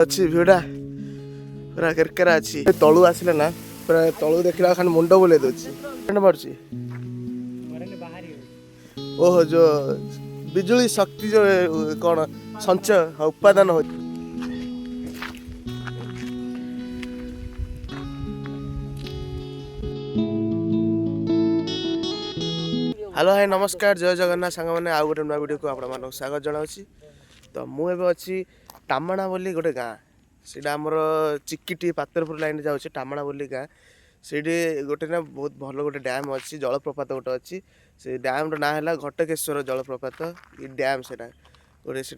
अच्छी भिड़ा पूरा केरकेरा अच्छी तलू आसिले ना पूरा तलू देखला खाली मुंड बुले दउची पड़ची ओहो जो बिजुली शक्ति जो कौन संचय उत्पादन हो हेलो हाय नमस्कार जय जगन्नाथ सांग मैंने आउ गोटे नुआ वीडियो को आपण मानक स्वागत जनावि तो मुझे अच्छी टामणा बोली गोटे गाँ सीटा आमर चिकिटी पात्रपुर लाइन जाऊँगी टामणा बोली गाँ से गोटे ना बहुत भल गोटे डैम अच्छी जलप्रपात गोटे अच्छी से डैम ना है घटकेश्वर जलप्रपात ये डैम से गोटे से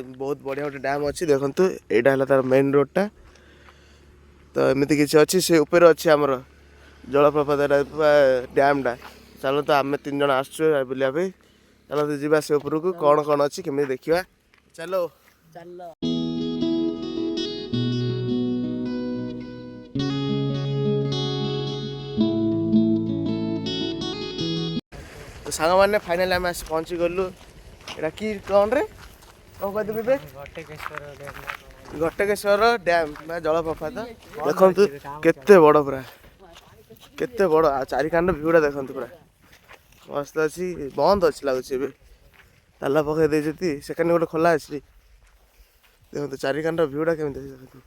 बहुत बढ़िया गोटे डैम अच्छी देखो यहाँ है तार मेन रोडटा तो एमती किसी अच्छी से ऊपर अच्छी आमर जलप्रपात डैमटा चलो तो आम 3 जन आसु बुलाया चलो तो जीवा से उपरक कौन कौन अच्छी केमी देखा चलो चलो तो सांग मैंने फाइनाली आम आस पहुँची गलु एटा कि कौन रे कौन कहते घटकेश्वर डैम जलप्रपात देखु केते बड़ पूरा केते बड़ चारि कांड भ्यूटा देखु पूरा मस्त अच्छी बंद अच्छी लगुच ताला पकई देती सेकेंड गोटे खोला अच्छी देखो चारि कांड भ्यूटा केमी देखो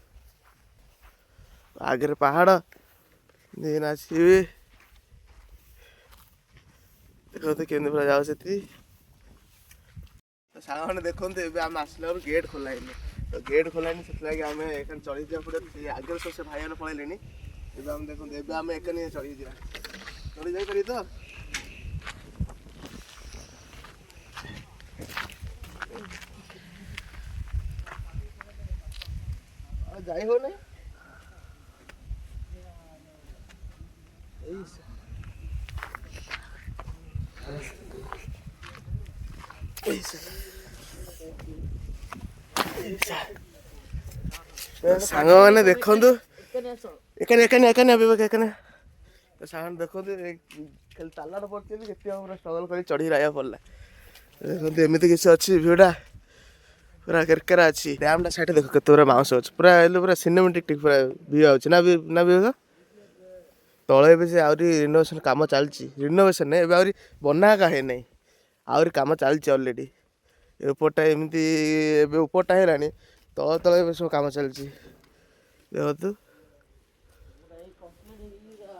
आगे पहाड़ दिन आसबि देखो केमी पूरा जाओ सांग मैंने देखते आम आसला गेट खोला तो गेट खोलानी से आम एखाने चढ़ी जा पड़े आगे सब से भाई मैंने पलैले देखते आम एक चढ़ी जा चढ़ी जापर तो যাই हो नहीं सांग मैंने देखु सांग देखो खाली ताला पड़ते पूरा स्ट्रगल कर चढ़ी रहा पड़ा देखते एमती किसी अच्छी भ्यूटा पूरा केरकेरा अच्छी डैमटा साइड देख के पूरा बाउंस अच्छे पूरा पूरा सिनेमेटिक पूरा व्यू आउच ना व्यू तले भी से आहरी रिनोवेशन काम चलती रिनोवेशन नहीं आहरी बना का है नहीं आहरी काम चलती अलरेडी उपरटा एमती उपरटा है तल तले सब काम चलती देखु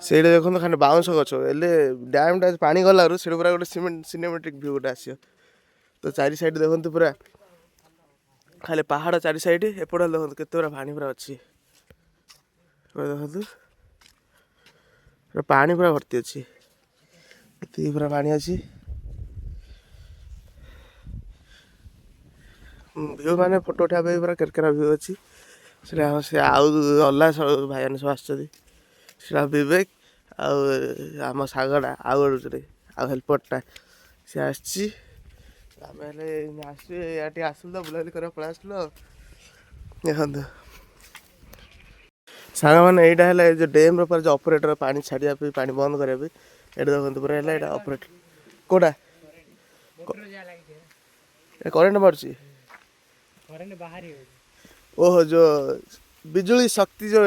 से देखो खाली बाउंस गच डैमटा पानी गलू से पूरा गोटे सिनेमेटिक व्यू गोटे आस तो चारि साइड देखते पूरा खाली पहाड़ चारि साइड एपट देखो केते पूरा पानी पूरा अच्छी देखो पानी पूरा भर्ती अच्छी पूरा पानी अच्छी व्यू माने फोटो उठा पूरा केरकेरा व्यू अच्छी से आउ अल्ला भाई सब आसरा विवेक आम सागटा आउ हेल्परटा सी आसी आम आसलु तो बुलाबुली कर पलि आसलु देखते सांग मैंने यहाँ है जो डेम पर जो ऑपरेटर पानी छाड़िया पानी बंद करने ये देखते पूरा है ऑपरेटर कोटा करेन्ट मार्ची ओहो जो बिजुली शक्ति जो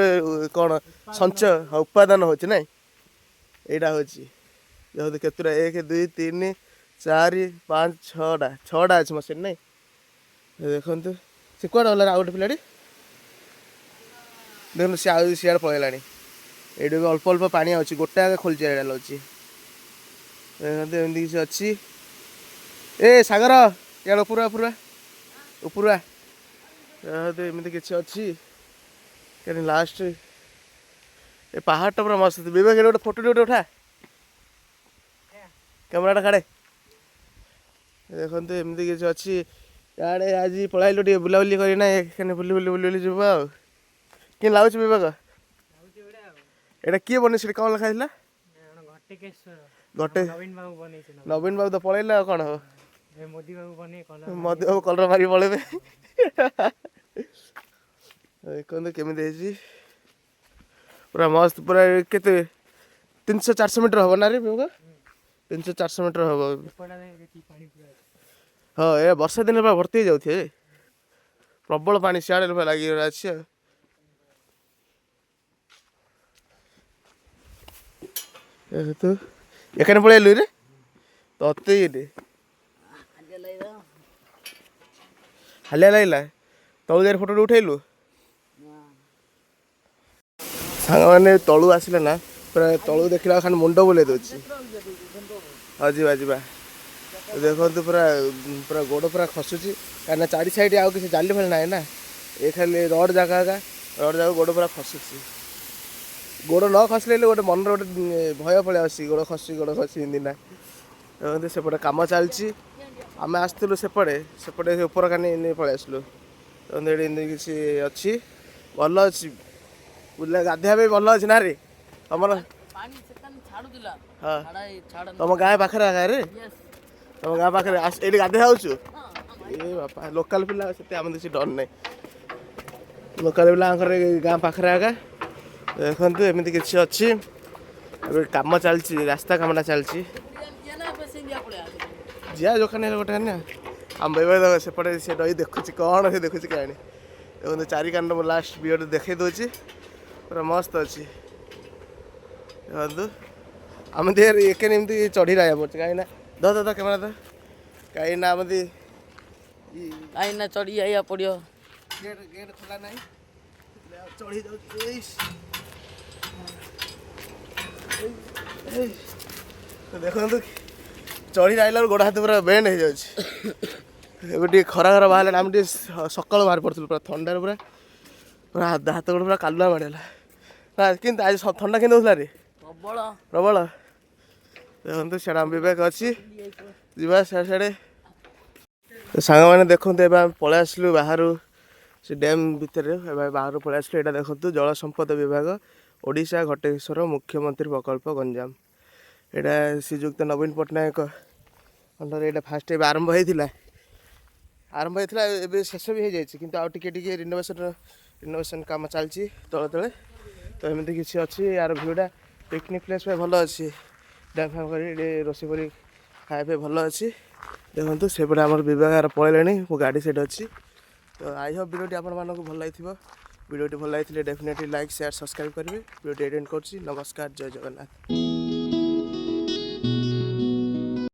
कौन संचय उत्पादन होना यहाँ हूँ देखो केतुरा 1 2 3 4 5 6टा अच्छे मशीन नहीं देखो सी कौन गला आउ गोटे पिलाटी देखो सी आउ सियाड़ पलैला ये अल्प अल्प पानी अच्छी गोटे आगे खोलची अच्छी देखते एमती किसी अच्छी ए सागर यार उपरुआ उपरुआ उपरुआ देखते एमती किसी अच्छी कहीं लास्ट ये पहाड़टा पूरा मस्त विवेक गोटे फोटो गोटे उठा कैमराटा काड़े देखो एमती किसी अच्छी याडे आज पलैलु टे बुलाबुली करना एखे बुली बुली बुली बुली जीव आ कि लगुच विवेक एटा किए बनी से कौन लिखा घटे नवीन बाबू तो पलैला कौन हो मोदी बाबू कलर मारी पलैबे देखते केमी पूरा मस्त पूरा केते 300-400 मीटर हम ना रे 300-400 मीटर हम हाँ ये वर्षा दिन भर्ती हो जाऊे প্রবল পানি সিଆড়ে লাগি আছে তু এখানে পড়ে এলু রে ততে ইয়ে হালিয়া লাগলা তলু যাই ফটো উঠাইলু ସାଙ୍ଗମାନେ ତଳୁ ଆସିଲେ ନା ପୁରା ତଳୁ ଦେଖିଲା ଖାଲି ମୁଣ୍ଡ ବୁଲେଇ ଦେଉଛି ହଁ ଯିବା ଯିବା ଦେଖନ୍ତୁ ପୁରା ପୁରା ଗୋଡ଼ ପୁରା ଖସୁଛି କାହିଁକିନା ଚାରି ସାଇଡ଼ ଆଉ କିଛି ଜାଲି ଫାଲି ନାହିଁ ନା ଏ ଖାଲି ରଡ଼ ଜାଗା ଏକା ରଡ଼ ଜାଗା ଗୋଡ଼ ପୁରା ଖସୁଛି ଗୋଡ଼ ନ ଖସିଲେ ଗୋଟେ ମନରେ ଗୋଟେ ଭୟ ପଳେଇ ଆସୁଛି ଗୋଡ଼ ଖସି ଏମିତି ନା ଦେଖନ୍ତୁ ସେପଟେ କାମ ଚାଲିଛି ଆମେ ଆସିଥିଲୁ ସେପଟେ ଉପର କାନି ପଳେଇ ଆସିଲୁ ଦେଖନ୍ତୁ ଏଠି ଏମିତି କିଛି ଅଛି ଭଲ ଅଛି ବୁଲିଲେ ଗାଧୋଇବା ପାଇଁ ଭଲ ଅଛି ନା ରେ ତମର ହଁ ତମ ଗାଁ ପାଖରେ ରେ ତମ ଗାଁ ପାଖରେ ଏଇଠି ଗାଧୋଇ ଯାଉଛୁ ଏ ବାପା ଲୋକାଲ ପିଲା ସେତେ ଆମେ କିଛି ଡର ନାହିଁ ଲୋକାଲ ପିଲାଙ୍କର ଗାଁ ପାଖରେ ଆଗା ଦେଖନ୍ତୁ ଏମିତି କିଛି ଅଛି ଏବେ କାମ ଚାଲିଛି ରାସ୍ତା କାମଟା ଚାଲିଛି ଯିଆ ଦୋକାନ ଗୋଟେ ନା ଆମ ଭାଇ ସେପଟେ ସେ ରହି ଦେଖୁଛି କ'ଣ ସେ ଦେଖୁଛି କାହିଁକି ଦେଖନ୍ତୁ ଚାରି କାନ ମୁଁ ଲାଷ୍ଟ ଭିଡ଼ିଓ ଦେଖେଇ ଦେଉଛି ପୁରା ମସ୍ତ ଅଛି ଦେଖନ୍ତୁ ଆମେ ଦେହରେ ଏକେନ ଏମିତି ଚଢ଼ି ରହିବାକୁ ପଡ଼ୁଛି କାହିଁକି ନା ଦ କ୍ୟାମେରା ଦ କାହିଁକି ନା ଏମିତି କାହିଁକି ନା ଚଢ଼ି ଯାଇବାକୁ ପଡ଼ିବ ଗେଟ୍ ଖୋଲା ନାହିଁ ଚଢ଼ି ଯାଉଛି ଦେଖନ୍ତୁ ଚଢ଼ି ଯାଇଲା ବେଳକୁ ଗୋଡ଼ ହାତ ପୁରା ବେଣ୍ଡ ହେଇଯାଉଛି ଏବେ ଟିକେ ଖରା ବାହାରିଲା ଆମେ ଟିକେ ସକାଳୁ ବାହାରି ପଡ଼ିଥିଲୁ ପୁରା ଥଣ୍ଡାରେ ପୁରା ହାତ ଗୋଡ଼ ପୁରା କାଲୁଆ ମାଡ଼ିଗଲା ନା କିନ୍ତୁ ଆଜି ଥଣ୍ଡା କେମିତି ହେଉଥିଲା ରେ ପ୍ରବଳ ଦେଖନ୍ତୁ ସିଆଡ଼େ ଆମ ବିବେକ ଅଛି ଯିବା ସିଆଡ଼େ ସାଙ୍ଗମାନେ ଦେଖନ୍ତୁ ଏବେ ଆମେ ପଳେଇ ଆସିଲୁ ବାହାରୁ ସେ ଡ୍ୟାମ୍ ଭିତରେ ଏବେ ବାହାରୁ ପଳେଇ ଆସିଲୁ ଏଇଟା ଦେଖନ୍ତୁ ଜଳ ସମ୍ପଦ ବିଭାଗ ଓଡ଼ିଶା ଘଟେଶ୍ୱର ମୁଖ୍ୟମନ୍ତ୍ରୀ ପ୍ରକଳ୍ପ ଗଞ୍ଜାମ ଏଇଟା ଶ୍ରୀଯୁକ୍ତ ନବୀନ ପଟ୍ଟନାୟକ ଅଣ୍ଡରରେ ଏଇଟା ଫାଷ୍ଟ ଏବେ ଆରମ୍ଭ ହେଇଥିଲା ଏବେ ଶେଷ ବି ହେଇଯାଇଛି କିନ୍ତୁ ଆଉ ଟିକେ ଟିକେ ରିନୋଭେସନ୍ କାମ ଚାଲିଛି ତଳେ ତ ଏମିତି କିଛି ଅଛି ୟାର ଭିୟୁଟା ପିକନିକ୍ ପ୍ଲେସ୍ ପାଇଁ ଭଲ ଅଛି ଡ୍ୟାମ୍ ଫ୍ୟାମ୍ କରି ରୋଷେଇ କରି ଖାଇବା ପାଇଁ ଭଲ ଅଛି ଦେଖନ୍ତୁ ସେପଟେ ଆମର ବିଭାଗ ପଳେଇଲେଣି ମୋ ଗାଡ଼ି ସେଇଠି ଅଛି ତ ଆଇ ହୋପ୍ ଭିଡ଼ିଓଟି ଆପଣମାନଙ୍କୁ ଭଲ ଲାଗିଥିବ ଭିଡ଼ିଓଟି ଭଲ ଲାଗିଥିଲେ ଡେଫିନେଟଲି ଲାଇକ୍ ସେୟାର ସବସ୍କ୍ରାଇବ୍ କରିବେ ଭିଡ଼ିଓଟି ଏଡେଣ୍ଟ କରୁଛି ନମସ୍କାର ଜୟ ଜଗନ୍ନାଥ।